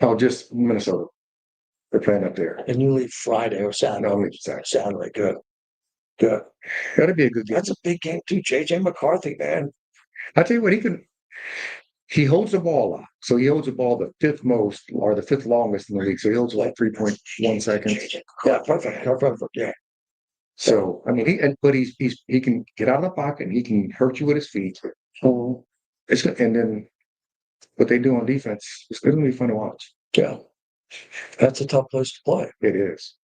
Oh, just Minnesota. They're playing up there. And you leave Friday or Saturday. No, leave Saturday. Saturday, good. Good. That'd be a good game. That's a big game too. JJ McCarthy, man. I tell you what, he holds the ball up. So he holds the ball the fifth most or the fifth longest in the league. So he holds like 3.1 seconds. Yeah, perfect. Yeah. So I mean, he can get out of the pocket. He can hurt you with his feet. And then what they do on defense, it's going to be fun to watch. Yeah, that's a tough place to play. It is.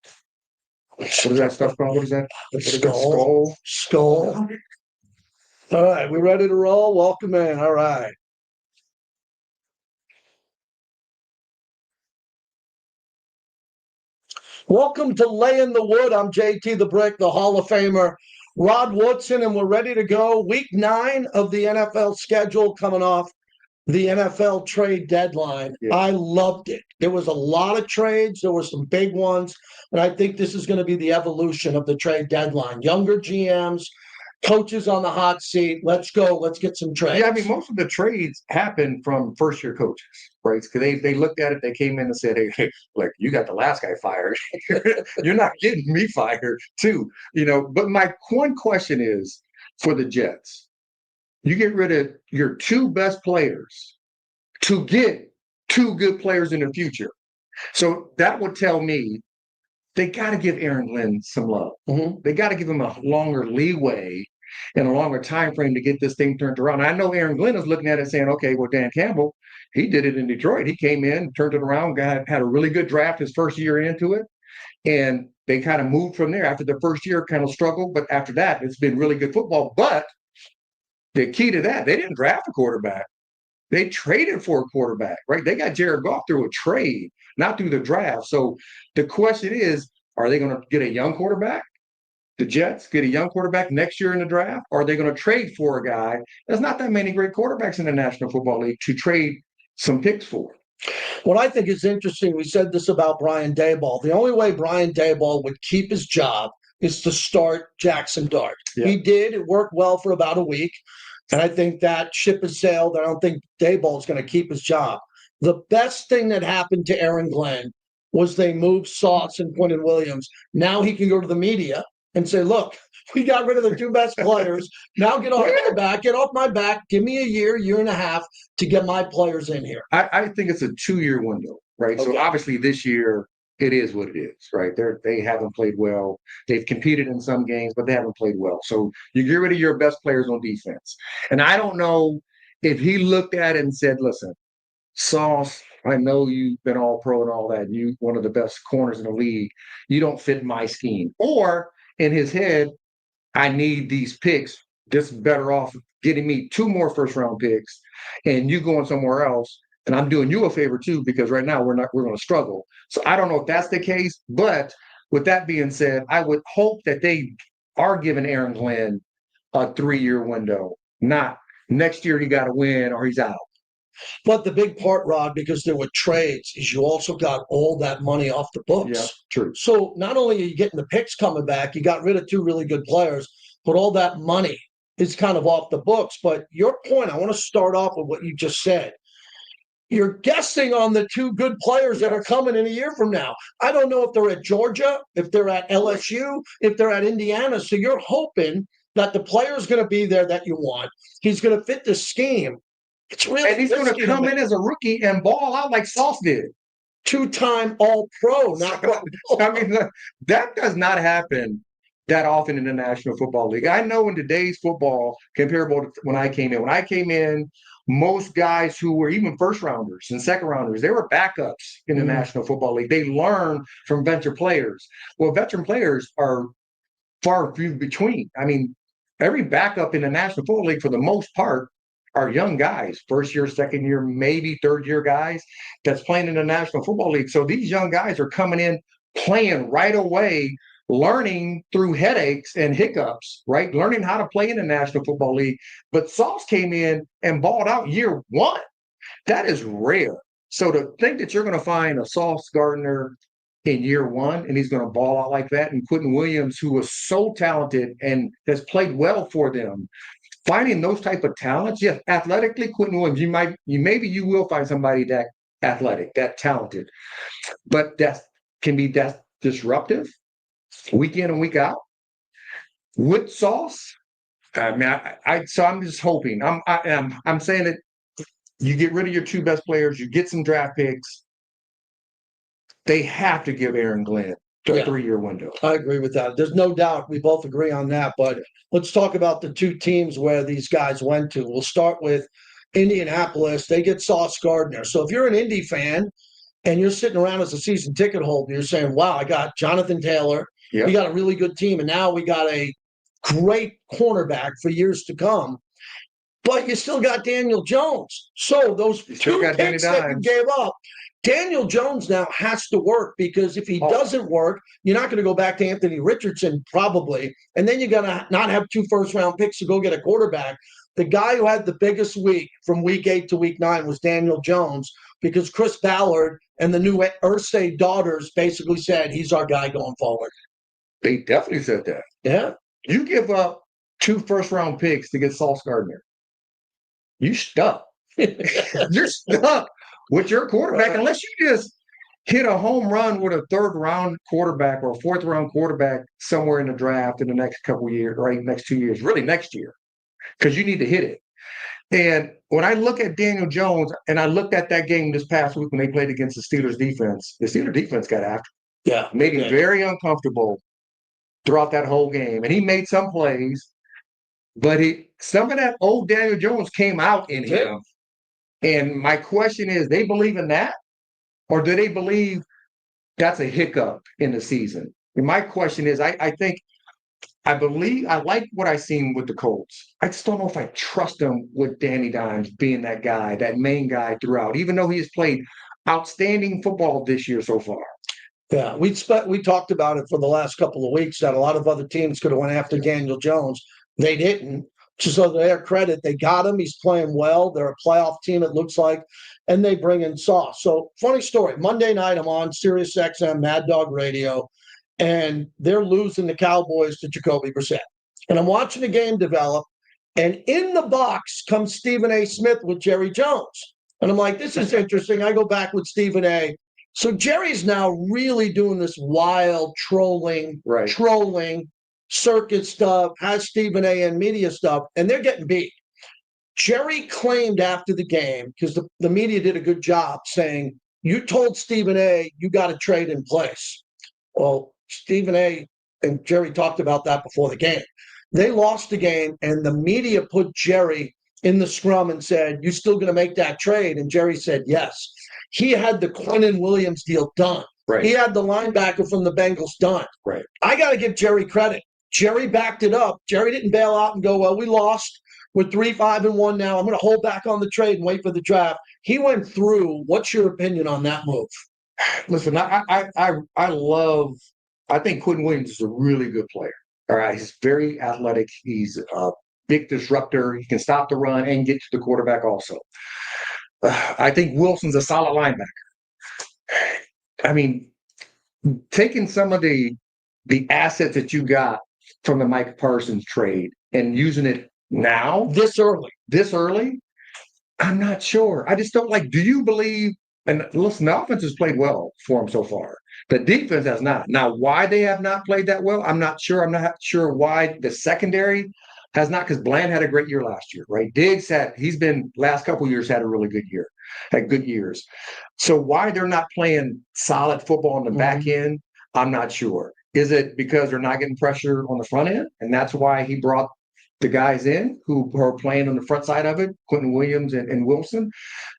What is that stuff called? What is that? Skull. All right, we ready to roll? Welcome in. All right. Welcome to Lay in the Wood. I'm JT the Brick, the Hall of Famer, Rod Woodson, and we're ready to go. Week 9 of the NFL schedule coming off the NFL trade deadline. Yeah. I loved it. There was a lot of trades. There were some big ones. And I think this is going to be the evolution of the trade deadline. Younger GMs, coaches on the hot seat. Let's go. Let's get some trades. Yeah, I mean, most of the trades happen from first-year coaches, right? Because they looked at it, they came in and said, hey, like, you got the last guy fired. You're not getting me fired, too. But my one question is for the Jets. You get rid of your 2 best players to get 2 good players in the future. So that would tell me they got to give Aaron Glenn some love. Mm-hmm. They got to give him a longer leeway and a longer time frame to get this thing turned around. I know Aaron Glenn is looking at it saying, okay, well, Dan Campbell, he did it in Detroit. He came in, turned it around, had a really good draft his first year into it. And they kind of moved from there. After the first year, kind of struggled. But after that, it's been really good football. But the key to that, they didn't draft a quarterback. They traded for a quarterback, right? They got Jared Goff through a trade, not through the draft. So the question is, are they going to get a young quarterback? The Jets get a young quarterback next year in the draft? Or are they going to trade for a guy? There's not that many great quarterbacks in the National Football League to trade some picks for. What I think is interesting, we said this about Brian Daboll. The only way Brian Daboll would keep his job is to start Jackson Dart. Yeah. He did. It worked well for about a week. And I think that ship has sailed. I don't think Daboll is going to keep his job. The best thing that happened to Aaron Glenn was they moved Sauce and Quentin Williams. Now he can go to the media and say, look, we got rid of the 2 best players. Now get off my back. Get off my back. Give me a year and a half to get my players in here. I think it's a 2-year window, right? Okay. So obviously this year, it is what it is, right? They haven't played well. They've competed in some games, but they haven't played well. So you get rid of your best players on defense. And I don't know if he looked at it and said, listen, Sauce, I know you've been all pro and all that. You one of the best corners in the league. You don't fit my scheme. Or in his head, I need these picks. This is better off getting me 2 more first-round picks and you going somewhere else. And I'm doing you a favor too, because right now we're going to struggle. So I don't know if that's the case, but with that being said, I would hope that they are giving Aaron Glenn a 3-year window, not next year he got to win or he's out. But the big part, Rod, because there were trades, is you also got all that money off the books. Yeah, true. So not only are you getting the picks coming back, you got rid of 2 really good players, but all that money is kind of off the books. But your point, I want to start off with what you just said. You're guessing on the 2 good players that are coming in a year from now. I don't know if they're at Georgia, if they're at LSU, if they're at Indiana. So you're hoping that the player's going to be there that you want. He's going to fit the scheme. It's really and he's going to come in as a rookie and ball out like Sauce did. 2-time All-Pro. I mean, that does not happen that often in the National Football League. I know in today's football, comparable to when I came in, most guys who were even first rounders and second rounders, they were backups in the National Football League. They learn from veteran players. Well, veteran players are far few between. I mean, every backup in the National Football League, for the most part, are young guys, first year, second year, maybe third year guys that's playing in the National Football League. So these young guys are coming in, playing right away, learning through headaches and hiccups, right? Learning how to play in the National Football League. But Sauce came in and balled out year 1. That is rare. So to think that you're going to find a Sauce Gardner in year 1 and he's going to ball out like that, and Quentin Williams, who was so talented and has played well for them, finding those type of talents, yes, athletically, Quentin Williams, maybe you will find somebody that athletic, that talented, but that can be that disruptive week in and week out with Sauce. I mean, so I'm just hoping. I'm saying that you get rid of your two best players, you get some draft picks. They have to give Aaron Glenn a 3-year window. I agree with that. There's no doubt we both agree on that. But let's talk about the two teams where these guys went to. We'll start with Indianapolis. They get Sauce Gardner. So if you're an Indy fan and you're sitting around as a season ticket holder, you're saying, wow, I got Jonathan Taylor. Yep. We got a really good team. And now we got a great cornerback for years to come. But you still got Daniel Jones. So those two picks that you gave up, Daniel Jones now has to work, because if he doesn't work, you're not going to go back to Anthony Richardson probably. And then you're going to not have 2 first-round picks to go get a quarterback. The guy who had the biggest week from week 8 to week 9 was Daniel Jones, because Chris Ballard and the new Irsay daughters basically said he's our guy going forward. They definitely said that. Yeah. You give up 2 first-round picks to get Sauce Gardner. You stuck. You're stuck with your quarterback, unless you just hit a home run with a 3rd-round quarterback or a 4th-round quarterback somewhere in the draft in the next couple of years, right? Next 2 years, really next year, because you need to hit it. And when I look at Daniel Jones, and I looked at that game this past week when they played against the Steelers defense got after him. Yeah. Made him very uncomfortable throughout that whole game. And he made some plays, but some of that old Daniel Jones came out in him. And my question is, they believe in that? Or do they believe that's a hiccup in the season? And my question is, I like what I've seen with the Colts. I just don't know if I trust him with Danny Dimes being that guy, that main guy throughout, even though he has played outstanding football this year so far. Yeah, we talked about it for the last couple of weeks that a lot of other teams could have went after Daniel Jones. They didn't. So to their credit, they got him. He's playing well. They're a playoff team, it looks like, and they bring in Sauce. So funny story. Monday night, I'm on Sirius XM Mad Dog Radio, and they're losing the Cowboys to Jacoby Brissett. And I'm watching the game develop, and in the box comes Stephen A. Smith with Jerry Jones. And I'm like, this is interesting. I go back with Stephen A. So Jerry's now really doing this wild trolling circuit stuff, has Stephen A. and media stuff, and they're getting beat. Jerry claimed after the game, because the media did a good job saying, you told Stephen A. you got a trade in place. Well, Stephen A. and Jerry talked about that before the game. They lost the game, and the media put Jerry in the scrum and said, you still going to make that trade? And Jerry said, yes. He had the Quinnen Williams deal done. He had the linebacker from the Bengals done. I got to give Jerry credit. Jerry backed it up. Jerry didn't bail out and go, well, we lost. We're 3-5-1 now. I'm going to hold back on the trade and wait for the draft. He went through. What's your opinion on that move? Listen, I think Quinnen Williams is a really good player. All right. He's very athletic. He's a big disruptor. He can stop the run and get to the quarterback also. I think Wilson's a solid linebacker. I mean, taking some of the assets that you got from the Mike Parsons trade and using it now, this early, I'm not sure. I just don't do you believe, and listen, the offense has played well for him so far. The defense has not. Now, why they have not played that well, I'm not sure. I'm not sure why the secondary has not, because Bland had a great year last year, right? Diggs last couple of years had a really good year, had good years. So why they're not playing solid football on the back end, I'm not sure. Is it because they're not getting pressure on the front end? And that's why he brought the guys in who are playing on the front side of it, Quinnen Williams and Wilson?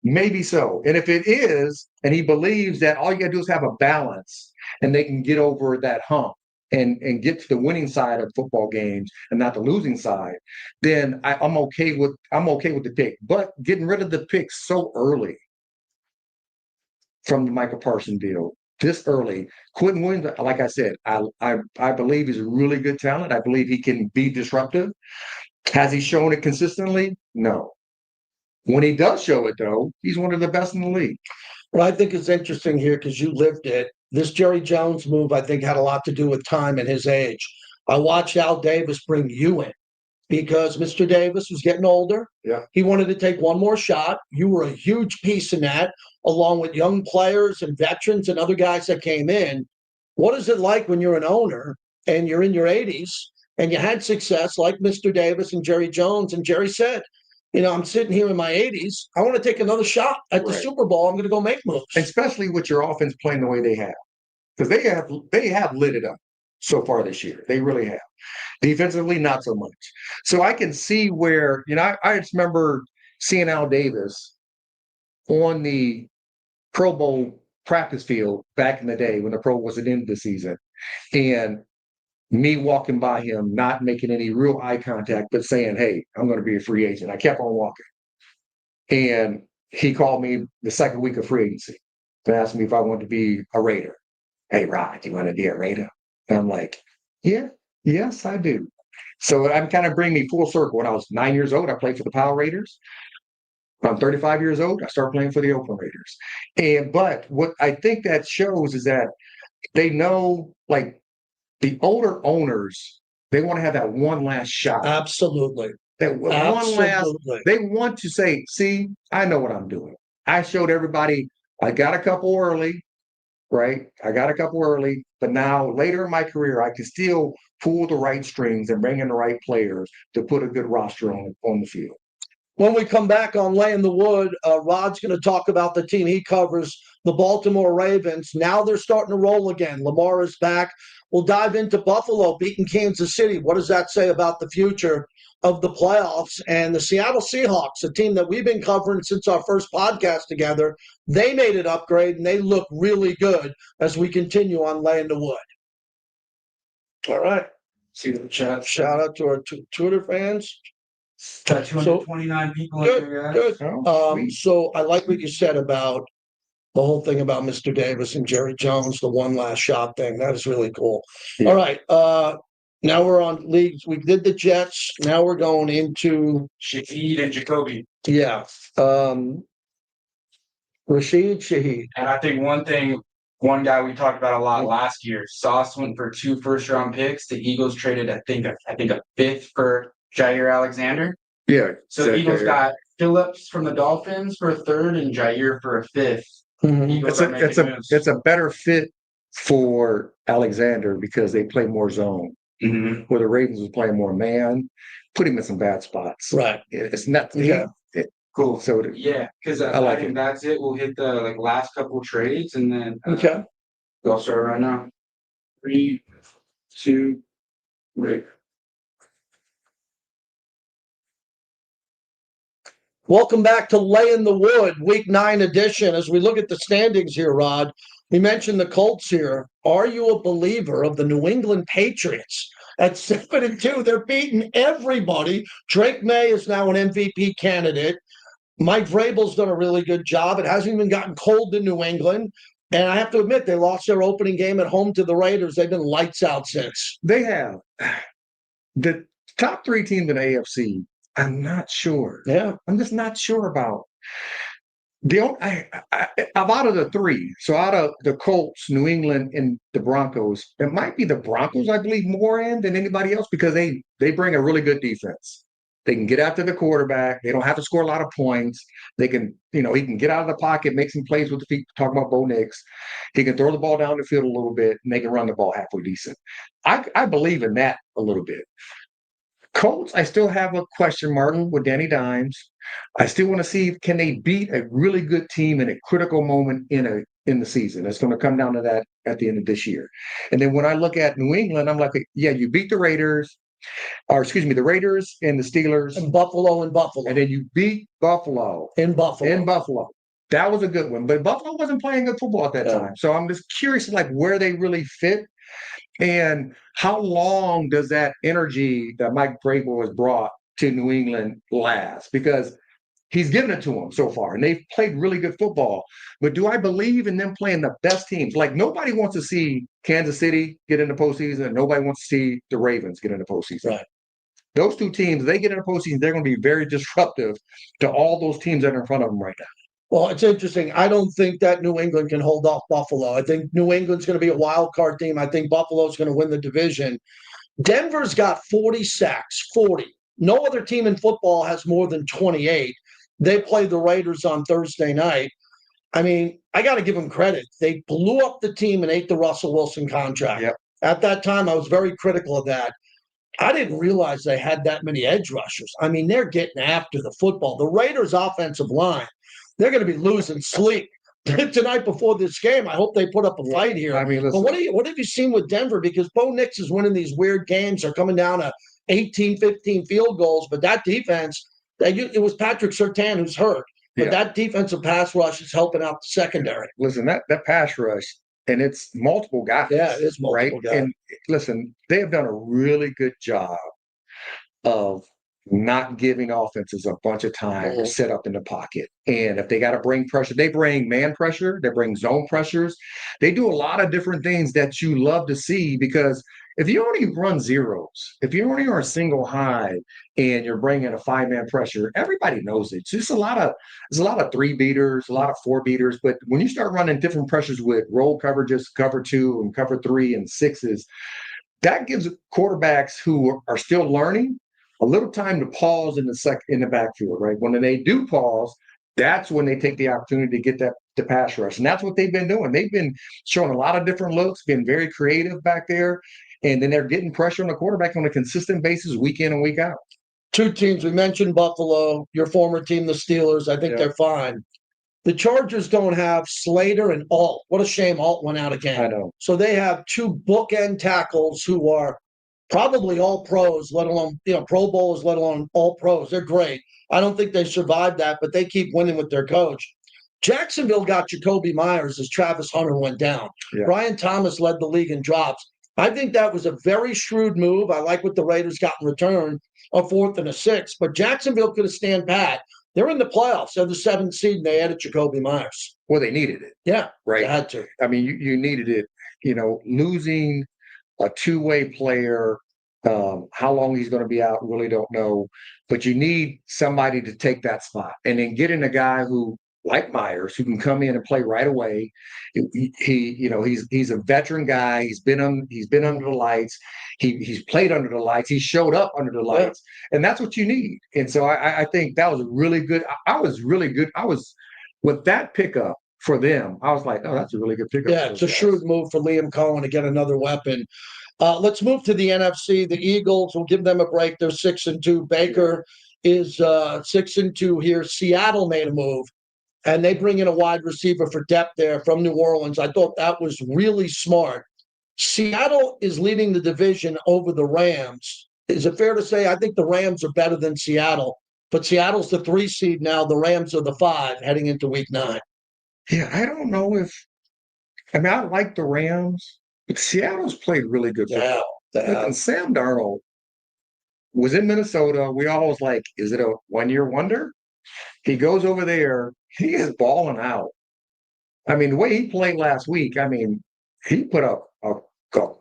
Maybe so. And if it is, and he believes that all you got to do is have a balance and they can get over that hump and get to the winning side of football games and not the losing side, then I'm okay with the pick. But getting rid of the pick so early from the Michael Parsons deal, this early, Quinnen Williams, like I said, I believe he's a really good talent. I believe he can be disruptive. Has he shown it consistently? No. When he does show it, though, he's one of the best in the league. Well, I think it's interesting here because you lived it. This Jerry Jones move, I think, had a lot to do with time and his age. I watched Al Davis bring you in because Mr. Davis was getting older. Yeah. He wanted to take one more shot. You were a huge piece in that. along with young players and veterans and other guys that came in. What is it like when you're an owner and you're in your 80s and you had success like Mr. Davis and Jerry Jones? And Jerry said, I'm sitting here in my 80s. I want to take another shot at the Super Bowl. I'm going to go make moves. Especially with your offense playing the way they have. Because they have lit it up so far this year. They really have. Defensively, not so much. So I can see where, I just remember seeing Al Davis on the Pro Bowl practice field back in the day when the Pro wasn't in the season. And me walking by him, not making any real eye contact, but saying, hey, I'm going to be a free agent. I kept on walking. And he called me the second week of free agency and asked me if I wanted to be a Raider. Hey, Rod, do you want to be a Raider? And I'm like, yes, I do. So I'm kind of bringing me full circle. When I was 9 years old, I played for the Power Raiders. When I'm 35 years old, I started playing for the Oakland Raiders. But what I think that shows is that they know, like, the older owners, they want to have that one last shot. Absolutely. They want to say, see, I know what I'm doing. I showed everybody I got a couple early, right? But now later in my career, I can still pull the right strings and bring in the right players to put a good roster on the field. When we come back on Laying the Wood, Rod's going to talk about the team he covers, the Baltimore Ravens. Now they're starting to roll again. Lamar is back. We'll dive into Buffalo beating Kansas City. What does that say about the future of the playoffs? And the Seattle Seahawks, a team that we've been covering since our first podcast together, they made an upgrade, and they look really good as we continue on Laying the Wood. All right. See the chat. Shout out to our Twitter fans. Got 229 people in there, guys. Good. So I like what you said about the whole thing about Mr. Davis and Jerry Jones, the one last shot thing. That is really cool. Yeah. All right. Now we're on leagues. We did the Jets. Now we're going into Shaheed and Jacoby. Yeah. Shaheed. And I think one guy we talked about a lot last year, Sauce went for 2 first-round picks. The Eagles traded, I think a fifth for Jair Alexander. Yeah. So the Eagles got Phillips from the Dolphins for a third and Jair for a fifth. Mm-hmm. It's a better fit for Alexander because they play more zone. Mm-hmm. Where the Ravens was playing more man, put him in some bad spots. Right. It's not. Cool. So because I think that's it. We'll hit the last couple trades and then I'll start right now. 3, 2, 3. Welcome back to Laying the Wood, Week 9 edition. As we look at the standings here, Rod, we mentioned the Colts here. Are you a believer of the New England Patriots? At 7-2, they're beating everybody. Drake May is now an MVP candidate. Mike Vrabel's done a really good job. It hasn't even gotten cold in New England. And I have to admit, they lost their opening game at home to the Raiders. They've been lights out since. They have. The top 3 teams in the AFC, I'm not sure. Yeah. I'm just not sure about. Out of the 3, so out of the Colts, New England, and the Broncos, it might be the Broncos, I believe, more in than anybody else because they bring a really good defense. They can get after the quarterback. They don't have to score a lot of points. They can, he can get out of the pocket, make some plays with the feet. Talking about Bo Nix, he can throw the ball down the field a little bit, and they can run the ball halfway decent. I believe in that a little bit. Colts, I still have a question mark with Danny Dimes. I still want to see can they beat a really good team in a critical moment in the season. It's going to come down to that at the end of this year. And then when I look at New England, I'm like, yeah, you beat the Raiders. The Raiders and the Steelers. And Buffalo. And then you beat Buffalo. In Buffalo. That was a good one. But Buffalo wasn't playing good football at that time. So I'm just curious, where they really fit and how long does that energy that Mike Vrabel has brought to New England last? Because he's given it to them so far, and they've played really good football. But do I believe in them playing the best teams? Nobody wants to see Kansas City get in the postseason, and nobody wants to see the Ravens get in the postseason. Right. Those 2 teams, they get in the postseason, they're going to be very disruptive to all those teams that are in front of them right now. Well, it's interesting. I don't think that New England can hold off Buffalo. I think New England's going to be a wild card team. I think Buffalo's going to win the division. Denver's got 40 sacks, 40. No other team in football has more than 28. They play the Raiders on Thursday night. I mean, I got to give them credit. They blew up the team and ate the Russell Wilson contract. Yep. At that time, I was very critical of that. I didn't realize they had that many edge rushers. I mean, they're getting after the football. The Raiders' offensive line, they're going to be losing sleep tonight before this game. I hope they put up a fight here. I mean, but what have you seen with Denver? Because Bo Nix is winning these weird games. They're coming down to 18, 15 field goals. But that defense, it was Patrick Surtain who's hurt. But that defensive pass rush is helping out the secondary. Listen, that pass rush, and it's multiple guys. Yeah, it is multiple guys. And listen, they have done a really good job of not giving offenses a bunch of time to set up in the pocket. And if they got to bring pressure, they bring man pressure, they bring zone pressures. They do a lot of different things that you love to see, because if you only run zeros, if you only are a single high and you're bringing a 5-man pressure, everybody knows it. There's a lot of 3 beaters, a lot of 4 beaters. But when you start running different pressures with roll coverages, cover 2 and cover 3 and 6s, that gives quarterbacks who are still learning a little time to pause in the backfield, right? When they do pause, that's when they take the opportunity to get the pass rush. And that's what they've been doing. They've been showing a lot of different looks, been very creative back there. And then they're getting pressure on the quarterback on a consistent basis, week in and week out. 2 teams. We mentioned Buffalo, your former team, the Steelers. I think they're fine. The Chargers don't have Slater and Alt. What a shame Alt went out again. I know. So they have 2 bookend tackles who are probably all pros, let alone, Pro Bowlers, let alone all pros. They're great. I don't think they survived that, but they keep winning with their coach. Jacksonville got Jacoby Myers as Travis Hunter went down. Yeah. Brian Thomas led the league in drops. I think that was a very shrewd move. I like what the Raiders got in return, a 4th and a 6th. But Jacksonville could have stand pat. They're in the playoffs. They're the 7th seed, and they added Jacoby Myers. Well, they needed it. Yeah, right. They had to. I mean, you needed it. Losing a 2-way player, how long he's going to be out, really don't know. But you need somebody to take that spot, and then getting a guy who, like Myers, who can come in and play right away. He's a veteran guy. He's been under the lights. He's played under the lights. He showed up under the lights, and that's what you need. And so I think that was really good. I was really good. I was with that pickup for them. I was like, oh, that's a really good pickup. Yeah, it's a shrewd move for Liam Cohen to get another weapon. Let's move to the NFC. The Eagles, we'll give them a break. They're 6-2. Baker is 6-2 here. Seattle made a move. And they bring in a wide receiver for depth there from New Orleans. I thought that was really smart. Seattle is leading the division over the Rams. Is it fair to say I think the Rams are better than Seattle? But Seattle's the 3 seed now. The Rams are the 5 heading into week 9. Yeah, I don't know if – I mean, I like the Rams. But Seattle's played really good football. And Sam Darnold was in Minnesota. We all was like, is it a one-year wonder? He goes over there. He is balling out. I mean, the way he played last week, I mean, he put up a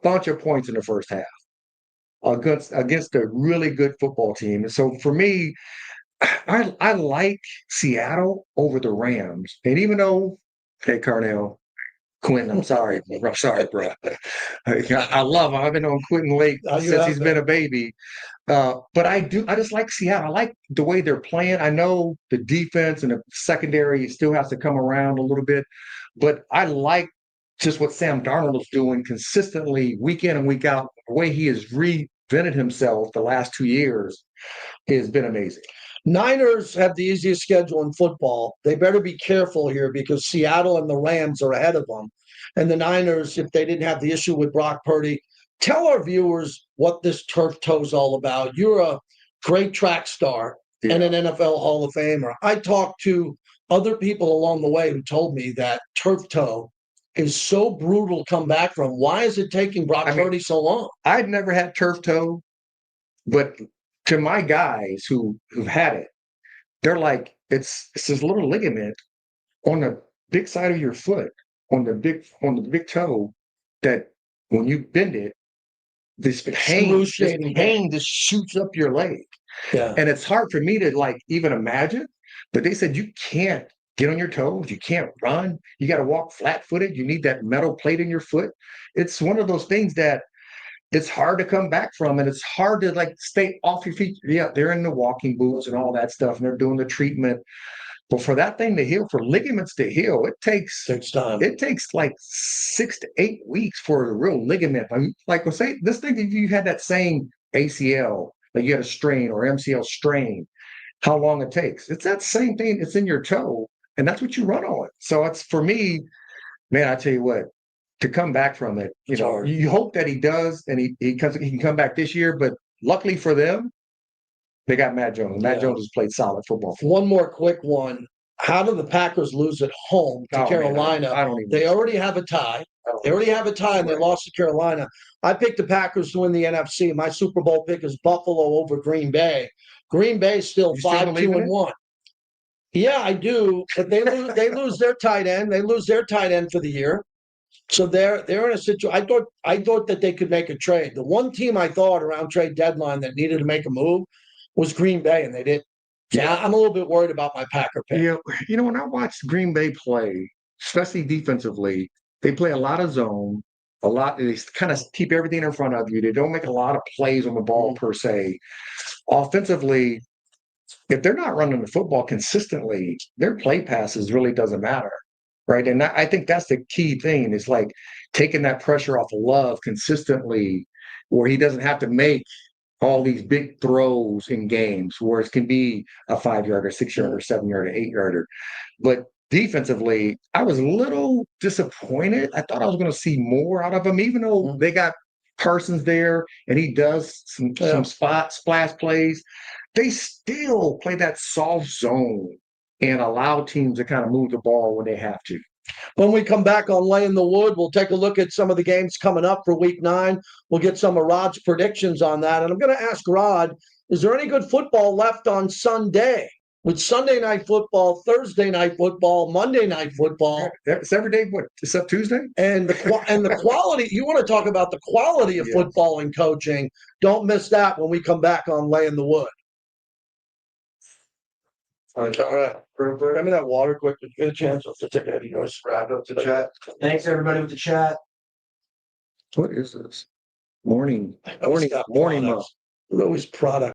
bunch of points in the first half against a really good football team. And so for me, I like Seattle over the Rams. And even though, hey, Quentin, I'm sorry, bro. I love him. I've been on Quentin Lake since he's been a baby. But I just like Seattle. I like the way they're playing. I know the defense and the secondary still has to come around a little bit, but I like just what Sam Darnold is doing consistently week in and week out. The way he has reinvented himself the last 2 years has been amazing. Niners have the easiest schedule in football. They better be careful here because Seattle and the Rams are ahead of them. And the Niners, if they didn't have the issue with Brock Purdy, tell our viewers what this turf toe is all about. You're a great track star and an NFL Hall of Famer. I talked to other people along the way who told me that turf toe is so brutal to come back from. Why is it taking Brock Purdy so long? I'd never had turf toe, but to my guys who've had it, they're like, it's this little ligament on the big side of your foot, on the big toe, that when you bend it, this pain just shoots up your leg. Yeah. And it's hard for me to even imagine, but they said you can't get on your toes, you can't run, you got to walk flat-footed, you need that metal plate in your foot. It's one of those things that it's hard to come back from, and it's hard to stay off your feet. Yeah, they're in the walking boots and all that stuff, and they're doing the treatment. But for that thing to heal, for ligaments to heal, it takes time. It takes like 6 to 8 weeks for a real ligament. I mean, like, well, say this thing, if you had that same ACL, like you had a strain or MCL strain, how long it takes? It's that same thing. It's in your toe, and that's what you run on. So it's for me, man. I tell you what, to come back from it, you hope that he does, and he can come back this year. But luckily for them, they got Matt Jones. Matt Jones has played solid football. One more quick one. How do the Packers lose at home to Carolina? Man, I don't even. They already have a tie. They already have a tie, and they lost to Carolina. I picked the Packers to win the NFC. My Super Bowl pick is Buffalo over Green Bay. Green Bay still 5-2-1. Yeah, I do. But they lose their tight end. They lose their tight end for the year. So they're in a situation. I thought that they could make a trade. The one team I thought around trade deadline that needed to make a move was Green Bay, and they didn't. Yeah, I'm a little bit worried about my Packer pick. Yeah, when I watched Green Bay play, especially defensively, they play a lot of zone, a lot. They kind of keep everything in front of you. They don't make a lot of plays on the ball per se. Offensively, if they're not running the football consistently, their play passes really doesn't matter, right? And I think that's the key thing is like taking that pressure off of Love consistently, where he doesn't have to make all these big throws in games, where it can be a 5-yarder, 6-yarder, 7-yarder, 8-yarder. But defensively, I was a little disappointed. I thought I was going to see more out of him, even though they got Parsons there and he does some spot splash plays. They still play that soft zone and allow teams to kind of move the ball when they have to. When we come back on Lay in the Wood, we'll take a look at some of the games coming up for Week 9. We'll get some of Rod's predictions on that. And I'm going to ask Rod, is there any good football left on Sunday? With Sunday night football, Thursday night football, Monday night football. It's every day, except Tuesday? And the quality, you want to talk about the quality of football and coaching. Don't miss that when we come back on Lay in the Wood. All right. Give me that water quick to get a chance to take it. Wrap up the chat. Thanks everybody with the chat. What is this? Morning. Always product.